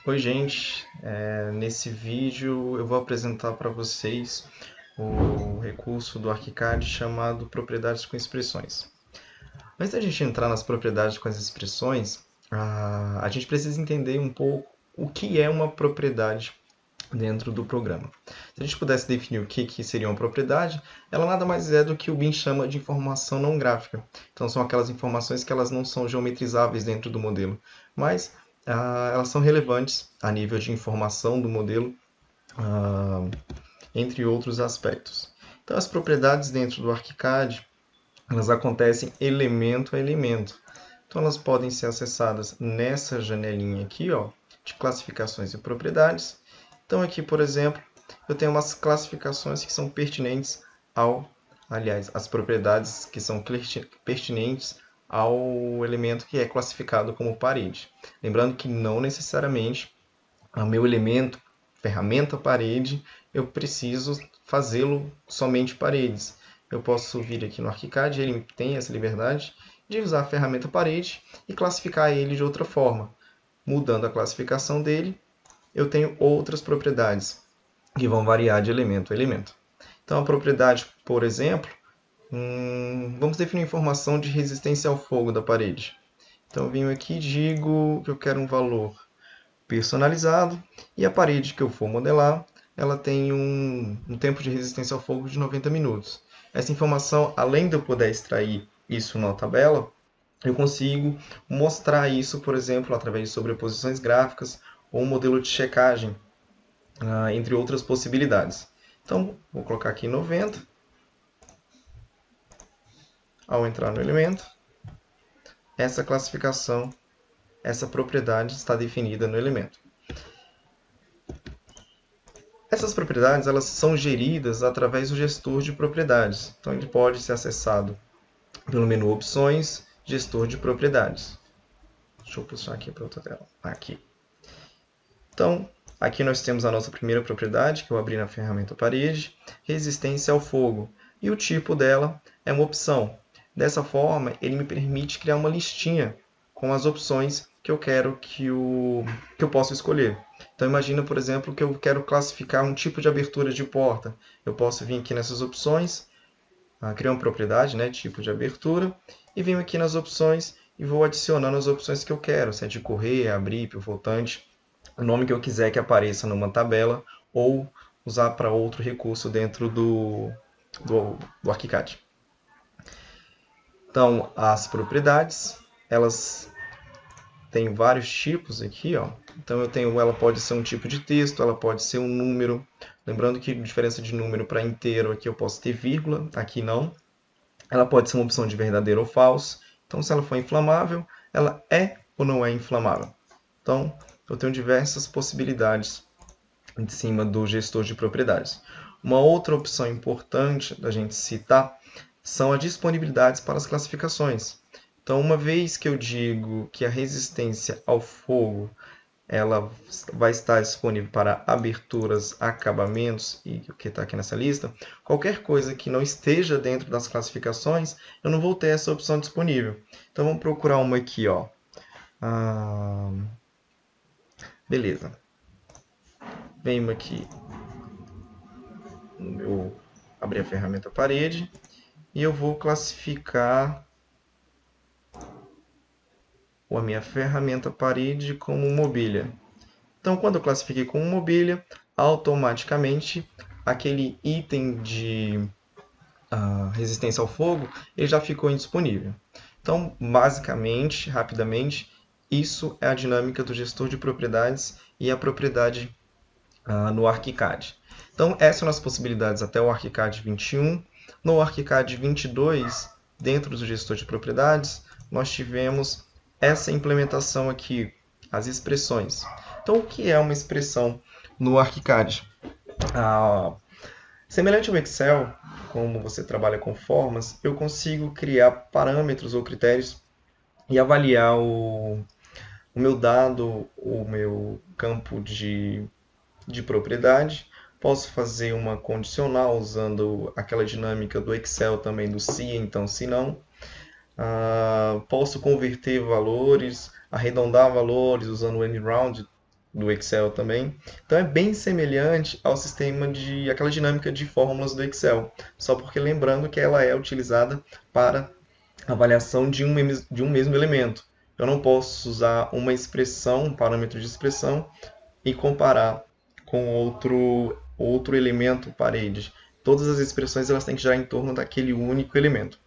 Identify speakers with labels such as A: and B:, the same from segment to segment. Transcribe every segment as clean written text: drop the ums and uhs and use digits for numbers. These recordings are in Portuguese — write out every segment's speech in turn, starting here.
A: Oi, gente. Nesse vídeo eu vou apresentar para vocês o recurso do ArchiCAD chamado Propriedades com Expressões. Antes da gente entrar nas propriedades com as expressões, a gente precisa entender um pouco o que é uma propriedade dentro do programa. Se a gente pudesse definir o que seria uma propriedade, ela nada mais é do que o BIM chama de informação não gráfica. Então, são aquelas informações que elas não são geometrizáveis dentro do modelo, mas elas são relevantes a nível de informação do modelo, ah, entre outros aspectos. Então, as propriedades dentro do ArchiCAD, elas acontecem elemento a elemento. Então, elas podem ser acessadas nessa janelinha aqui, ó, de classificações e propriedades. Então, aqui, por exemplo, eu tenho umas classificações que são pertinentes as propriedades que são pertinentes ao elemento que é classificado como parede. Lembrando que não necessariamente o meu elemento, ferramenta parede, eu preciso fazê-lo somente paredes. Eu posso vir aqui no ArchiCAD, ele tem essa liberdade de usar a ferramenta parede e classificar ele de outra forma. Mudando a classificação dele, eu tenho outras propriedades que vão variar de elemento a elemento. Então, a propriedade, por exemplo, vamos definir informação de resistência ao fogo da parede. Então, eu venho aqui e digo que eu quero um valor personalizado e a parede que eu for modelar, ela tem um tempo de resistência ao fogo de 90 minutos. Essa informação, além de eu poder extrair isso na tabela, eu consigo mostrar isso, por exemplo, através de sobreposições gráficas ou um modelo de checagem, entre outras possibilidades. Então, vou colocar aqui 90. Ao entrar no elemento, essa classificação, essa propriedade está definida no elemento. Essas propriedades elas são geridas através do gestor de propriedades. Então, ele pode ser acessado pelo menu Opções, Gestor de Propriedades. Deixa eu puxar aqui para outra tela. Aqui. Então, aqui nós temos a nossa primeira propriedade, que eu abri na ferramenta parede, resistência ao fogo. E o tipo dela é uma opção. Dessa forma, ele me permite criar uma listinha com as opções que eu quero que eu possa escolher. Então, imagina, por exemplo, que eu quero classificar um tipo de abertura de porta. Eu posso vir aqui nessas opções, criar uma propriedade, né, tipo de abertura, e venho aqui nas opções e vou adicionando as opções que eu quero, se é de correia, abrir, pivotante, o nome que eu quiser que apareça numa tabela, ou usar para outro recurso dentro do ArchiCAD. Então, as propriedades, elas têm vários tipos aqui, ó. Então, ela pode ser um tipo de texto, ela pode ser um número. Lembrando que a diferença de número para inteiro aqui eu posso ter vírgula, aqui não. Ela pode ser uma opção de verdadeiro ou falso. Então, se ela for inflamável, ela é ou não é inflamável. Então, eu tenho diversas possibilidades em cima do gestor de propriedades. Uma outra opção importante da gente citar são as disponibilidades para as classificações. Então, uma vez que eu digo que a resistência ao fogo ela vai estar disponível para aberturas, acabamentos e o que está aqui nessa lista, qualquer coisa que não esteja dentro das classificações, eu não vou ter essa opção disponível. Então, vamos procurar uma aqui, ó. Beleza. Venho aqui, eu abri a ferramenta parede e eu vou classificar a minha ferramenta parede como mobília. Então, quando eu classifiquei como mobília, automaticamente aquele item de resistência ao fogo ele já ficou indisponível. Então, basicamente, rapidamente, isso é a dinâmica do gestor de propriedades e a propriedade no ArchiCAD. Então, essas são as possibilidades até o ArchiCAD 21. No ArchiCAD 22, dentro do gestor de propriedades, nós tivemos essa implementação aqui, as expressões. Então, o que é uma expressão no ArchiCAD? Semelhante ao Excel, como você trabalha com formas, eu consigo criar parâmetros ou critérios e avaliar o meu dado, o meu campo de propriedade. Posso fazer uma condicional usando aquela dinâmica do Excel também do se, então se não. Posso converter valores, arredondar valores usando o AndRound do Excel também. Então é bem semelhante ao sistema de aquela dinâmica de fórmulas do Excel, só porque lembrando que ela é utilizada para avaliação de um mesmo elemento. Eu não posso usar uma expressão, um parâmetro de expressão, e comparar com outro elemento parede. Todas as expressões elas têm que girar em torno daquele único elemento.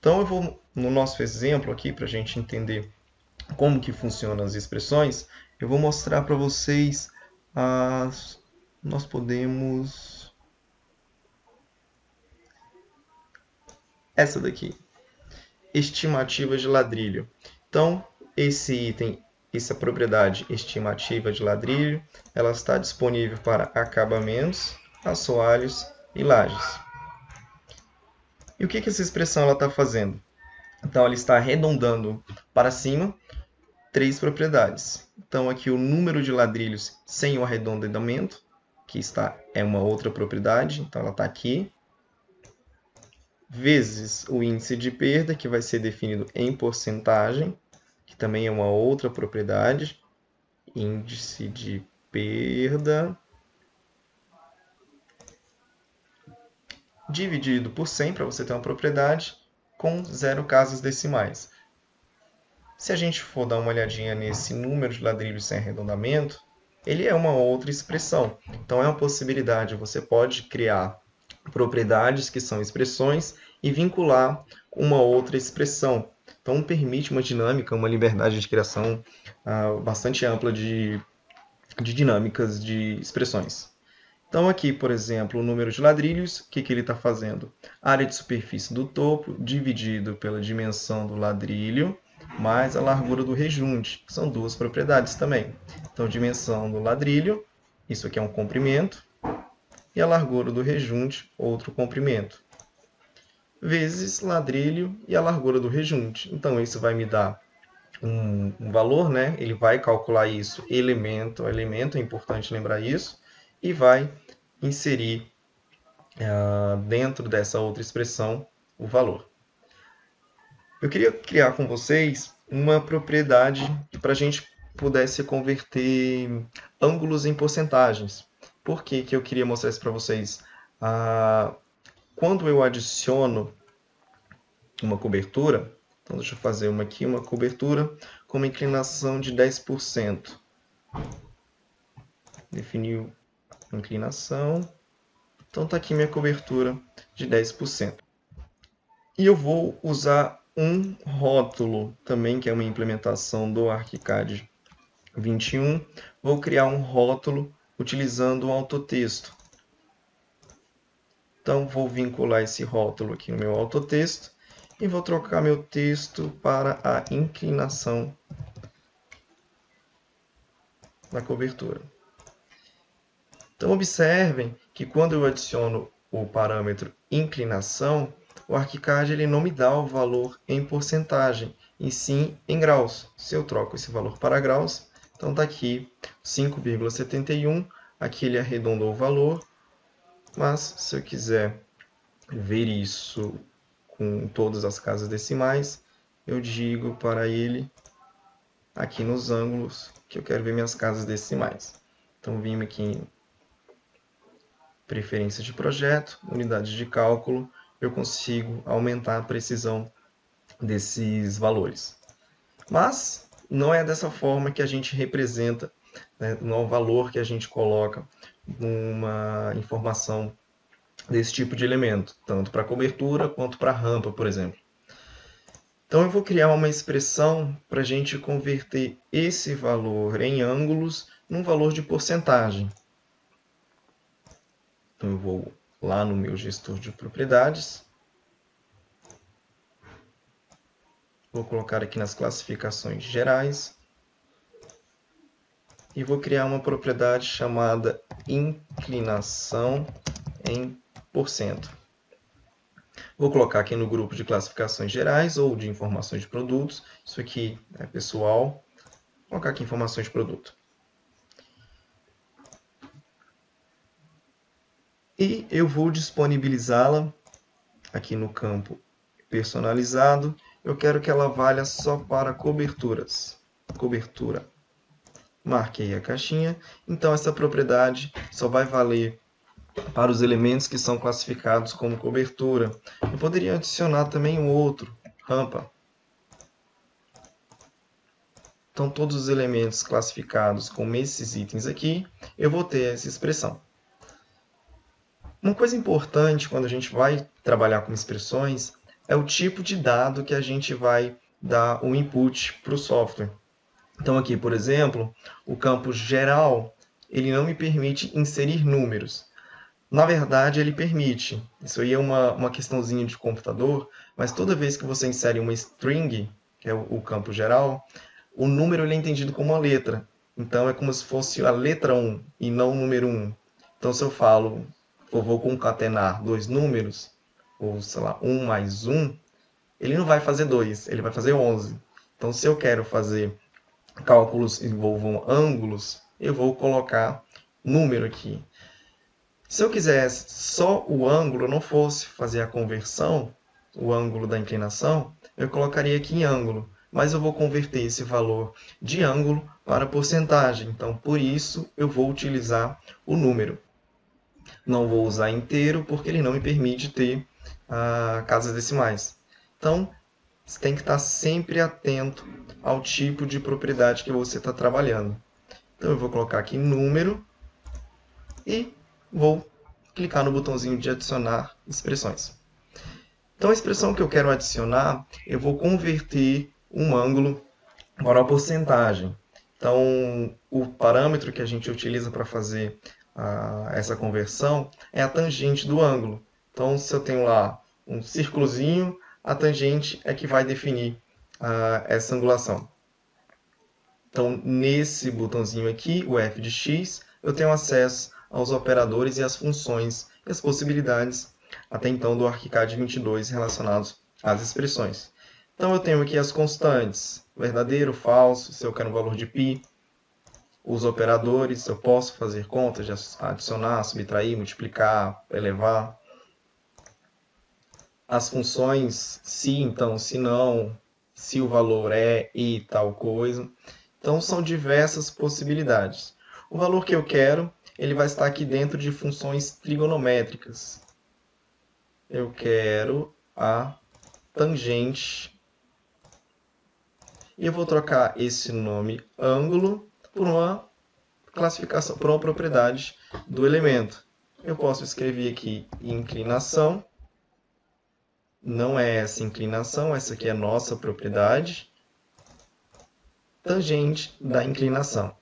A: Então eu vou, no nosso exemplo aqui, para a gente entender como que funcionam as expressões, eu vou mostrar para vocês nós podemos essa daqui, estimativa de ladrilho. Então, esse item, essa propriedade estimativa de ladrilho, ela está disponível para acabamentos, assoalhos e lajes. E o que essa expressão está fazendo? Então, ela está arredondando para cima 3 propriedades. Então, aqui o número de ladrilhos sem o arredondamento, que é uma outra propriedade, então ela está aqui, vezes o índice de perda, que vai ser definido em porcentagem, que também é uma outra propriedade, índice de perda, dividido por 100, para você ter uma propriedade, com 0 casas decimais. Se a gente for dar uma olhadinha nesse número de ladrilhos sem arredondamento, ele é uma outra expressão. Então, é uma possibilidade. Você pode criar propriedades que são expressões e vincular uma outra expressão. Então, permite uma dinâmica, uma liberdade de criação bastante ampla de dinâmicas de expressões. Então, aqui, por exemplo, o número de ladrilhos, o que ele está fazendo? Área de superfície do topo dividido pela dimensão do ladrilho mais a largura do rejunte, que são 2 propriedades também. Então, dimensão do ladrilho, isso aqui é um comprimento, e a largura do rejunte, outro comprimento, vezes ladrilho e a largura do rejunte. Então, isso vai me dar um valor, né? Ele vai calcular isso elemento a elemento, é importante lembrar isso, e vai inserir dentro dessa outra expressão o valor. Eu queria criar com vocês uma propriedade para a gente pudesse converter ângulos em porcentagens. Por que eu queria mostrar isso para vocês? Quando eu adiciono uma cobertura, então deixa eu fazer uma cobertura com uma inclinação de 10%. Definiu a inclinação. Então está aqui minha cobertura de 10%. E eu vou usar um rótulo também, que é uma implementação do ArchiCAD 21. Vou criar um rótulo utilizando o autotexto. Então, vou vincular esse rótulo aqui no meu autotexto e vou trocar meu texto para a inclinação da cobertura. Então, observem que quando eu adiciono o parâmetro inclinação, o ArchiCAD ele não me dá o valor em porcentagem, e sim em graus. Se eu troco esse valor para graus, então está aqui 5,71, aqui ele arredondou o valor, mas se eu quiser ver isso com todas as casas decimais, eu digo para ele, aqui nos ângulos, que eu quero ver minhas casas decimais. Então, vim aqui em preferências de projeto, unidades de cálculo, eu consigo aumentar a precisão desses valores. Mas não é dessa forma que a gente representa, né, não é o valor que a gente coloca numa informação desse tipo de elemento, tanto para cobertura quanto para rampa, por exemplo. Então eu vou criar uma expressão para a gente converter esse valor em ângulos num valor de porcentagem. Então eu vou lá no meu gestor de propriedades. Vou colocar aqui nas classificações gerais. E vou criar uma propriedade chamada inclinação em porcento. Vou colocar aqui no grupo de classificações gerais ou de informações de produtos. Isso aqui é pessoal. Vou colocar aqui informações de produto. E eu vou disponibilizá-la aqui no campo personalizado. Eu quero que ela valha só para coberturas. Cobertura marquei a caixinha. Então, essa propriedade só vai valer para os elementos que são classificados como cobertura. Eu poderia adicionar também um outro, rampa. Então, todos os elementos classificados como esses itens aqui, eu vou ter essa expressão. Uma coisa importante quando a gente vai trabalhar com expressões é o tipo de dado que a gente vai dar o input para o software. Então, aqui, por exemplo, o campo geral, ele não me permite inserir números. Na verdade, ele permite. Isso aí é uma questãozinha de computador, mas toda vez que você insere uma string, que é o campo geral, o número ele é entendido como uma letra. Então, é como se fosse a letra 1 e não o número 1. Então, se eu falo, eu vou concatenar dois números, ou sei lá, 1 mais 1, ele não vai fazer 2, ele vai fazer 11. Então, se eu quero fazer cálculos que envolvam ângulos, eu vou colocar número aqui. Se eu quisesse só o ângulo, não fosse fazer a conversão, o ângulo da inclinação, eu colocaria aqui em ângulo. Mas eu vou converter esse valor de ângulo para porcentagem. Então, por isso, eu vou utilizar o número. Não vou usar inteiro, porque ele não me permite ter casas decimais. Então, você tem que estar sempre atento ao tipo de propriedade que você está trabalhando. Então, eu vou colocar aqui número e vou clicar no botãozinho de adicionar expressões. Então, a expressão que eu quero adicionar, eu vou converter um ângulo para a porcentagem. Então, o parâmetro que a gente utiliza para fazer essa conversão é a tangente do ângulo. Então, se eu tenho lá um círculozinho, a tangente é que vai definir essa angulação. Então, nesse botãozinho aqui, o f de x, eu tenho acesso aos operadores e às funções e as possibilidades, até então, do ArchiCAD 22 relacionados às expressões. Então, eu tenho aqui as constantes, verdadeiro, falso, se eu quero um valor de π, os operadores, eu posso fazer contas de adicionar, subtrair, multiplicar, elevar. As funções, se, então, se não, se o valor é e tal coisa. Então, são diversas possibilidades. O valor que eu quero, ele vai estar aqui dentro de funções trigonométricas. Eu quero a tangente. E eu vou trocar esse nome ângulo por uma classificação, por uma propriedade do elemento. Eu posso escrever aqui inclinação. Não é essa inclinação, essa aqui é a nossa propriedade. Tangente da inclinação.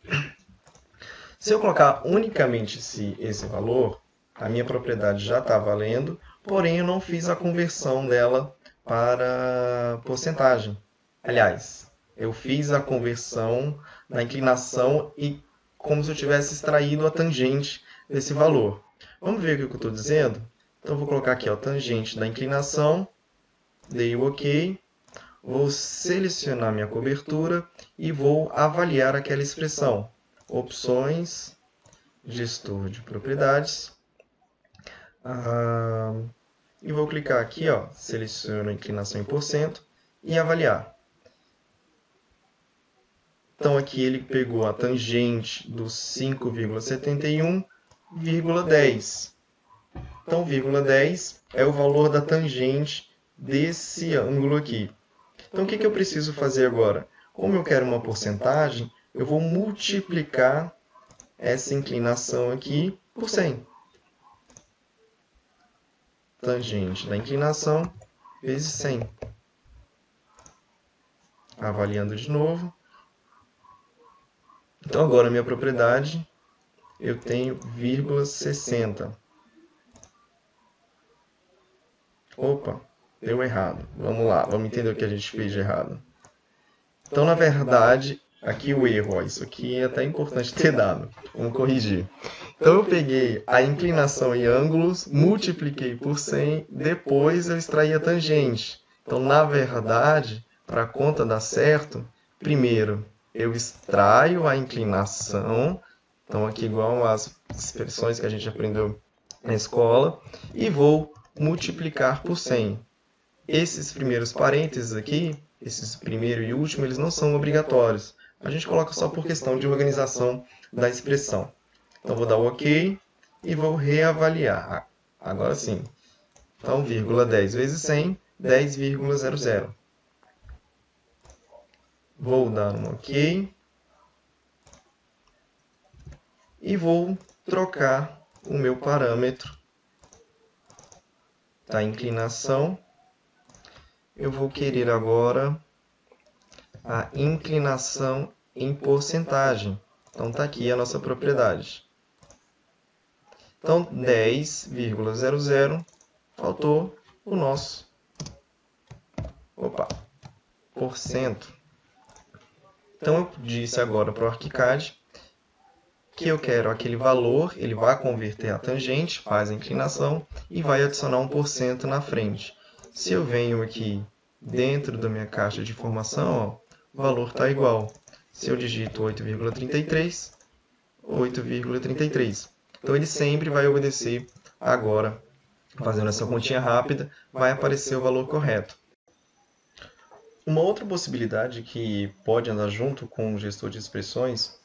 A: Se eu colocar unicamente esse valor, a minha propriedade já está valendo, porém eu não fiz a conversão dela para porcentagem. Aliás, eu fiz a conversão da inclinação e como se eu tivesse extraído a tangente desse valor. Vamos ver o que eu estou dizendo? Então, eu vou colocar aqui a tangente da inclinação, dei o OK, vou selecionar minha cobertura e vou avaliar aquela expressão. Opções, gestor de propriedades, e vou clicar aqui, seleciono a inclinação em porcento e avaliar. Então, aqui ele pegou a tangente do 5,71,10. Então, 0,10 é o valor da tangente desse ângulo aqui. Então, o que eu preciso fazer agora? Como eu quero uma porcentagem, eu vou multiplicar essa inclinação aqui por 100. Tangente da inclinação vezes 100. Avaliando de novo. Então, agora, a minha propriedade, eu tenho 0,60. Opa, deu errado. Vamos lá, vamos entender o que a gente fez de errado. Então, na verdade, aqui o erro, isso aqui é até importante ter dado. Vamos corrigir. Então, eu peguei a inclinação em ângulos, multipliquei por 100, depois eu extraí a tangente. Então, na verdade, para a conta dar certo, primeiro eu extraio a inclinação, então aqui igual às expressões que a gente aprendeu na escola, e vou multiplicar por 100. Esses primeiros parênteses aqui, esses primeiro e último, eles não são obrigatórios, a gente coloca só por questão de organização da expressão. Então, vou dar o OK e vou reavaliar. Agora sim. Então, vírgula 10 vezes 100, 10,00. Vou dar um OK. E vou trocar o meu parâmetro da inclinação. Eu vou querer agora a inclinação em porcentagem. Então, está aqui a nossa propriedade. Então, 10,00, faltou o nosso porcento. Então, eu disse agora para o ArchiCAD que eu quero aquele valor, ele vai converter a tangente, faz a inclinação e vai adicionar 1% na frente. Se eu venho aqui dentro da minha caixa de informação, ó, o valor está igual. Se eu digito 8,33, 8,33. Então, ele sempre vai obedecer agora, fazendo essa continha rápida, vai aparecer o valor correto. Uma outra possibilidade que pode andar junto com o gestor de expressões,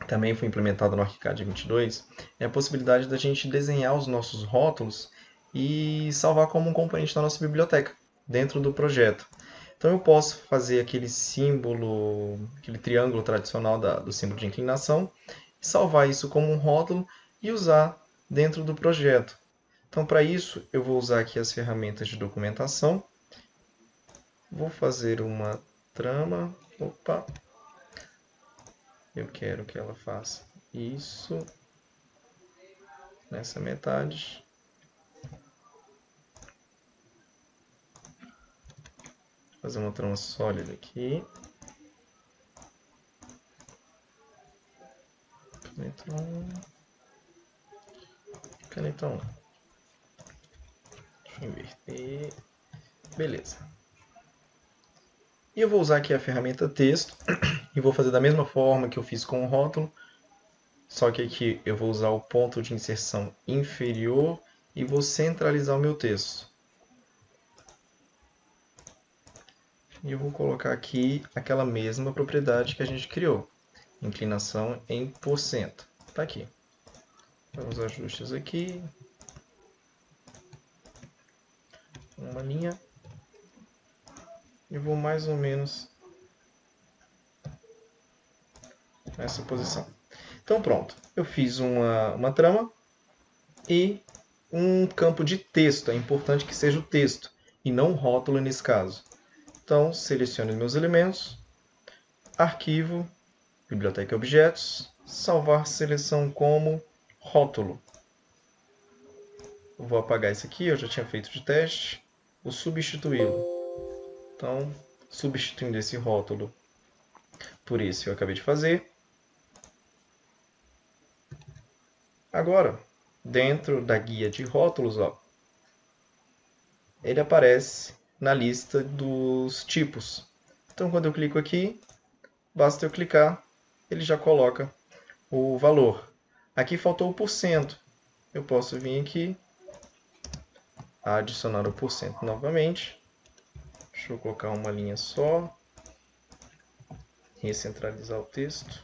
A: também foi implementada no ArchiCAD 22, é a possibilidade da gente desenhar os nossos rótulos e salvar como um componente da nossa biblioteca, dentro do projeto. Então, eu posso fazer aquele símbolo, aquele triângulo tradicional do símbolo de inclinação, salvar isso como um rótulo e usar dentro do projeto. Então, para isso, eu vou usar aqui as ferramentas de documentação. Vou fazer uma trama. Eu quero que ela faça isso nessa metade. Vou fazer uma trama sólida aqui. Canetão. Deixa eu inverter. Beleza. E eu vou usar aqui a ferramenta texto e vou fazer da mesma forma que eu fiz com o rótulo, só que aqui eu vou usar o ponto de inserção inferior e vou centralizar o meu texto. E eu vou colocar aqui aquela mesma propriedade que a gente criou, inclinação em porcento. Está aqui. Vamos aos ajustes aqui. Uma linha. E vou mais ou menos nessa posição. Então, pronto. Eu fiz uma trama e um campo de texto. É importante que seja o texto e não o rótulo nesse caso. Então, seleciono os meus elementos, arquivo, biblioteca objetos, salvar seleção como rótulo. Eu vou apagar isso aqui, eu já tinha feito de teste, vou substituí-lo. Então, substituindo esse rótulo por esse que eu acabei de fazer. Agora, dentro da guia de rótulos, ó, ele aparece na lista dos tipos. Então, quando eu clico aqui, basta eu clicar, ele já coloca o valor. Aqui faltou o porcento. Eu posso vir aqui, adicionar o porcento novamente. Deixa eu colocar uma linha só. Recentralizar o texto.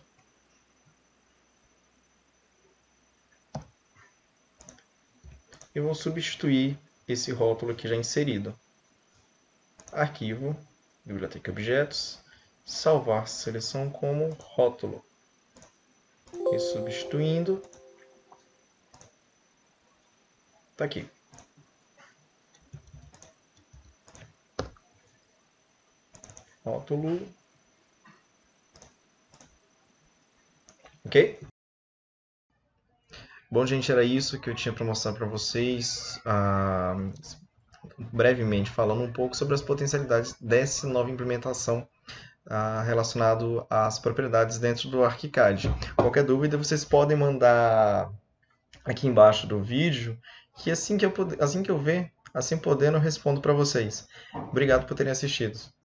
A: Eu vou substituir esse rótulo aqui já inserido. Arquivo, biblioteca objetos, salvar seleção como rótulo. E substituindo, está aqui. Rótulo. Ok? Bom, gente, era isso que eu tinha para mostrar para vocês. Brevemente, falando um pouco sobre as potencialidades dessa nova implementação relacionado às propriedades dentro do ArchiCAD. Qualquer dúvida, vocês podem mandar aqui embaixo do vídeo, que assim que eu ver, assim podendo, eu respondo para vocês. Obrigado por terem assistido.